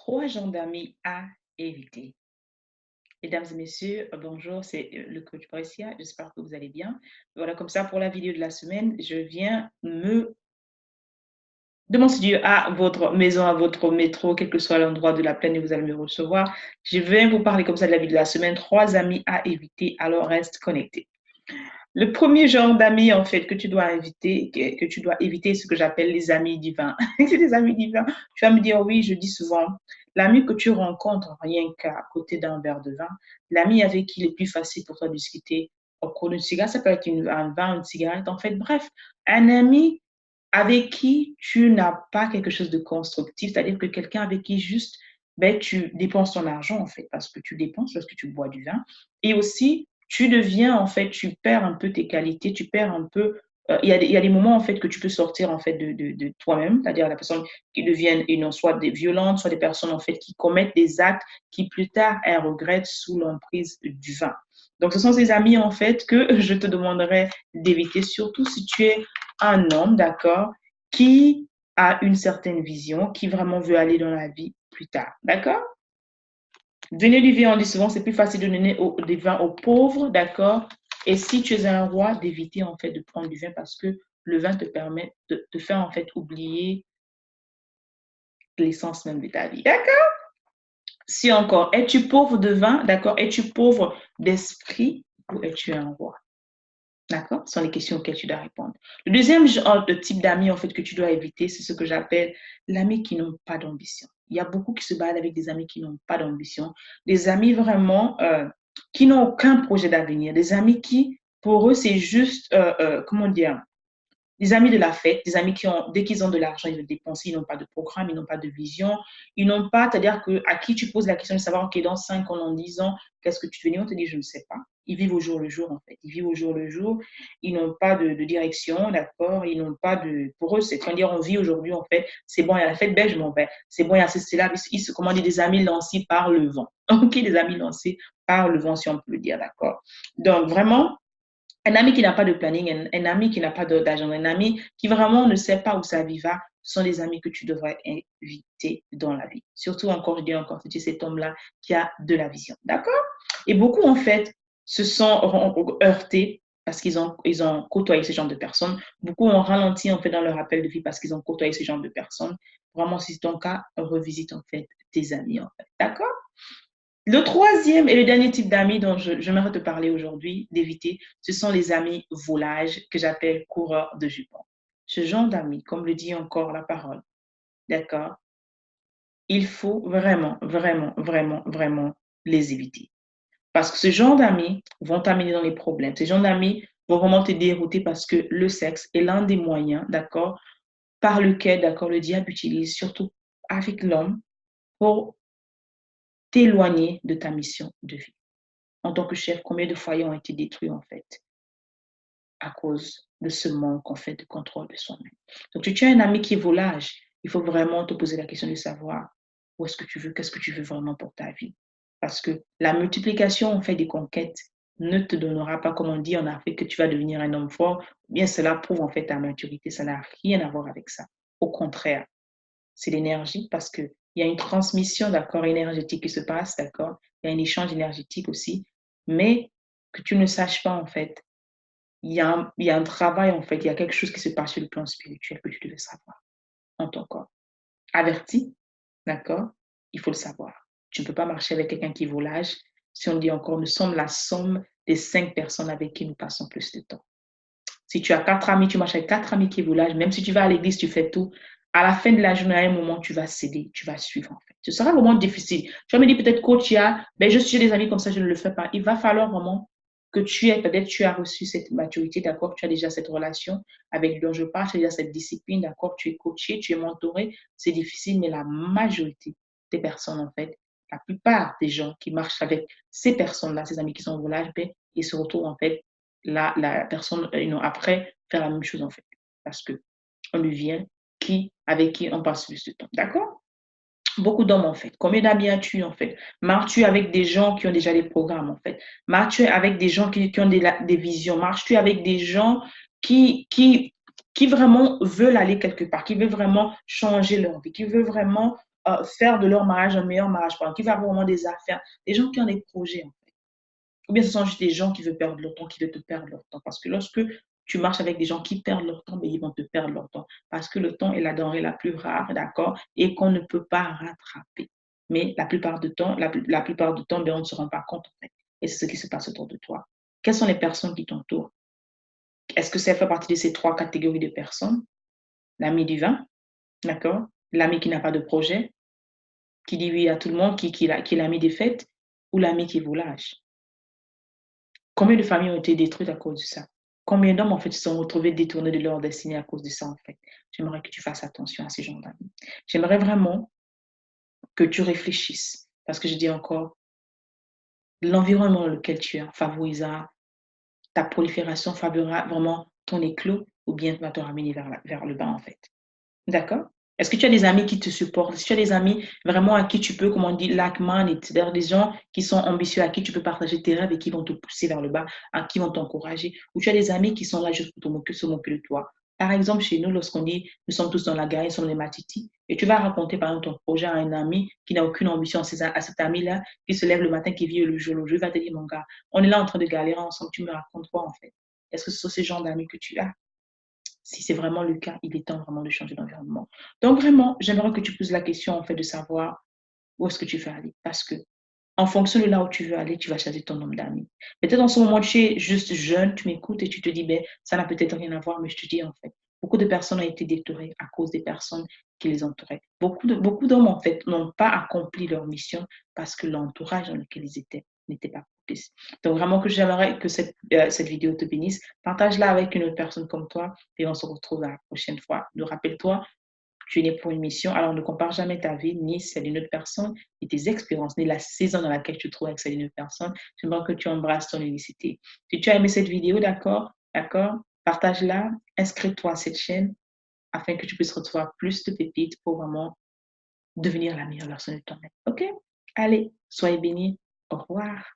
3 genres d'amis à éviter. Mesdames et messieurs, bonjour, c'est le coach Patricia. J'espère que vous allez bien. Voilà, comme ça, pour la vidéo de la semaine, je viens de mon studio à votre maison, à votre métro, quel que soit l'endroit de la plaine où vous allez me recevoir. Je viens vous parler comme ça de la vie de la semaine. 3 amis à éviter, alors reste connecté. Le premier genre d'amis, en fait, que tu dois éviter, que tu dois éviter, c'est ce que j'appelle les amis divins. C'est des amis divins. Tu vas me dire, oui, je dis souvent, l'ami que tu rencontres rien qu'à côté d'un verre de vin, l'ami avec qui il est plus facile pour toi de discuter au cours d'une cigarette, ça peut être un vin, une cigarette, en fait, bref, un ami avec qui tu n'as pas quelque chose de constructif, c'est-à-dire que quelqu'un avec qui juste, ben, tu dépenses ton argent, en fait, parce que tu dépenses lorsque tu bois du vin, et aussi, tu deviens, en fait, tu perds un peu tes qualités, tu perds un peu, il y a des moments, en fait, que tu peux sortir, en fait, de toi-même, c'est-à-dire la personne qui deviennent, et non, soit des violentes, soit des personnes, en fait, qui commettent des actes qui, plus tard, elles regrettent sous l'emprise du vin. Donc, ce sont ces amis, en fait, que je te demanderais d'éviter, surtout si tu es un homme, d'accord, qui a une certaine vision, qui vraiment veut aller dans la vie plus tard, d'accord? Donner du vin, on dit souvent, c'est plus facile de donner des vins aux pauvres, d'accord? Et si tu es un roi, d'éviter en fait de prendre du vin parce que le vin te permet de te faire en fait oublier l'essence même de ta vie, d'accord? Si encore, es-tu pauvre de vin, d'accord? Es-tu pauvre d'esprit ou es-tu un roi? D'accord? Ce sont les questions auxquelles tu dois répondre. Le deuxième genre de type d'amis, en fait, que tu dois éviter, c'est ce que j'appelle l'ami qui n'ont pas d'ambition. Il y a beaucoup qui se baladent avec des amis qui n'ont pas d'ambition, des amis vraiment qui n'ont aucun projet d'avenir, des amis qui, pour eux, c'est juste, comment dire, des amis de la fête, des amis qui ont, dès qu'ils ont de l'argent, ils le dépensent, ils n'ont pas de programme, ils n'ont pas de vision, ils n'ont pas, c'est-à-dire que, à qui tu poses la question de savoir, OK, dans 5 ans, dans 10 ans, qu'est-ce que tu veux dire? On te dit, je ne sais pas. Ils vivent au jour le jour, en fait. Ils vivent au jour le jour. Ils n'ont pas de direction, d'accord? Ils n'ont pas de, pour eux, c'est quand dire, on vit aujourd'hui, en fait. C'est bon, il y a la fête belge, je m'en vais. C'est bon, il y a ceci, là. Ils se commandent des amis lancés par le vent. OK, des amis lancés par le vent, si on peut le dire, d'accord? Donc, vraiment, un ami qui n'a pas de planning, un ami qui n'a pas d'agenda, un ami qui vraiment ne sait pas où sa vie va, sont des amis que tu devrais éviter dans la vie. Surtout encore, je dis encore, si tu es cet homme-là qui a de la vision. D'accord? Et beaucoup, en fait, se sont heurtés parce ils ont côtoyé ce genre de personnes. Beaucoup ont ralenti, en fait, dans leur appel de vie parce qu'ils ont côtoyé ce genre de personnes. Vraiment, si c'est ton cas, revisite, en fait, tes amis, en fait. D'accord? Le troisième et le dernier type d'amis dont j'aimerais te parler aujourd'hui, d'éviter, ce sont les amis volages que j'appelle coureurs de jupons. Ce genre d'amis, comme le dit encore la parole, d'accord, il faut vraiment, vraiment, vraiment, vraiment les éviter. Parce que ce genre d'amis vont t'amener dans les problèmes. Ce genre d'amis vont vraiment te dérouter parce que le sexe est l'un des moyens, d'accord, par lequel, d'accord, le diable utilise, surtout avec l'homme, pour t'éloigner de ta mission de vie. En tant que chef, combien de foyers ont été détruits en fait à cause de ce manque en fait de contrôle de soi-même. Donc, si tu as un ami qui est volage, il faut vraiment te poser la question de savoir où est-ce que tu veux, qu'est-ce que tu veux vraiment pour ta vie. Parce que la multiplication en fait des conquêtes ne te donnera pas, comme on dit en Afrique, que tu vas devenir un homme fort. Bien, cela prouve en fait ta maturité. Ça n'a rien à voir avec ça. Au contraire, c'est l'énergie parce que il y a une transmission, d'accord, énergétique qui se passe, d'accord. Il y a un échange énergétique aussi, mais que tu ne saches pas, en fait, il y a un travail, en fait, il y a quelque chose qui se passe sur le plan spirituel que tu devais savoir en ton corps. Averti, d'accord, il faut le savoir. Tu ne peux pas marcher avec quelqu'un qui est volage. Si on dit encore, nous sommes la somme des 5 personnes avec qui nous passons plus de temps. Si tu as 4 amis, tu marches avec 4 amis qui volage, même si tu vas à l'église, tu fais tout, à la fin de la journée, à un moment, tu vas céder, tu vas suivre en fait. Ce sera vraiment difficile. Tu vas me dire peut-être, coach, ben, je suis des amis comme ça, je ne le fais pas. Il va falloir vraiment que peut-être tu as reçu cette maturité, d'accord, tu as déjà cette relation avec dont je parle, tu as déjà cette discipline, d'accord, tu es coaché, tu es mentoré, c'est difficile, mais la majorité des personnes, en fait, la plupart des gens qui marchent avec ces personnes-là, ces amis qui sont en volage, ben, ils se retrouvent en fait la personne, après, faire la même chose en fait. Parce que on devient avec qui on passe plus de temps. D'accord? Beaucoup d'hommes en fait. Combien d'amis as-tu en fait? Marches-tu avec des gens qui ont déjà des programmes en fait? Marches-tu avec des gens qui ont des visions? Marches-tu avec des gens qui, qui, qui vraiment veulent aller quelque part, qui veulent vraiment changer leur vie, qui veulent vraiment faire de leur mariage un meilleur mariage, qui va avoir vraiment des affaires, des gens qui ont des projets, en fait. Ou bien ce sont juste des gens qui veulent perdre leur temps, qui veulent te perdre leur temps. Parce que lorsque tu marches avec des gens qui perdent leur temps, ben, ils vont te perdre leur temps. Parce que le temps est la denrée la plus rare, d'accord, et qu'on ne peut pas rattraper. Mais la plupart du temps, la plupart du temps, ben, on ne se rend pas compte, en fait. Et c'est ce qui se passe autour de toi. Quelles sont les personnes qui t'entourent? Est-ce que ça fait partie de ces trois catégories de personnes? L'ami du vin, d'accord? L'ami qui n'a pas de projet, qui dit oui à tout le monde, qui est l'ami des fêtes, ou l'ami qui vous lâche? Combien de familles ont été détruites à cause de ça? Combien d'hommes, en fait, se sont retrouvés détournés de leur destinée à cause de ça, en fait? J'aimerais que tu fasses attention à ces gens d'amis. J'aimerais vraiment que tu réfléchisses, parce que je dis encore, l'environnement dans lequel tu es favorisera ta prolifération, favorisera vraiment ton éclos, ou bien va te ramener vers le bas, en fait. D'accord? Est-ce que tu as des amis qui te supportent? Est-ce que tu as des amis vraiment à qui tu peux, comme on dit, like minded, c'est-à-dire des gens qui sont ambitieux, à qui tu peux partager tes rêves et qui vont te pousser vers le bas, à qui vont t'encourager? Ou tu as des amis qui sont là juste pour se moquer de toi? Par exemple, chez nous, lorsqu'on dit nous sommes tous dans la gare, nous sommes des matitis, et tu vas raconter par exemple ton projet à un ami qui n'a aucune ambition, à cet ami-là, qui se lève le matin, qui vit le jour, il va te dire, mon gars, on est là en train de galérer ensemble, tu me racontes quoi en fait? Est-ce que ce sont ces genres d'amis que tu as? Si c'est vraiment le cas, il est temps vraiment de changer d'environnement. Donc vraiment, j'aimerais que tu poses la question en fait de savoir où est-ce que tu veux aller. Parce que en fonction de là où tu veux aller, tu vas choisir ton nombre d'amis. Peut-être en ce moment, tu es juste jeune, tu m'écoutes et tu te dis, ben, ça n'a peut-être rien à voir, mais je te dis en fait, beaucoup de personnes ont été détournées à cause des personnes qui les entouraient. Beaucoup d'hommes, en fait, n'ont pas accompli leur mission parce que l'entourage dans lequel ils étaient n'était pas propice. Donc vraiment que j'aimerais que cette vidéo te bénisse. Partage-la avec une autre personne comme toi et on se retrouve la prochaine fois. Donc rappelle-toi, tu es né pour une mission, alors ne compare jamais ta vie ni celle d'une autre personne, ni tes expériences, ni la saison dans laquelle tu te trouves avec celle d'une autre personne. J'aimerais que tu embrasses ton unicité. Si tu as aimé cette vidéo, d'accord, partage-la, inscris-toi à cette chaîne afin que tu puisses recevoir plus de pépites pour vraiment devenir la meilleure version de toi-même. OK? Allez, soyez bénis. Au revoir.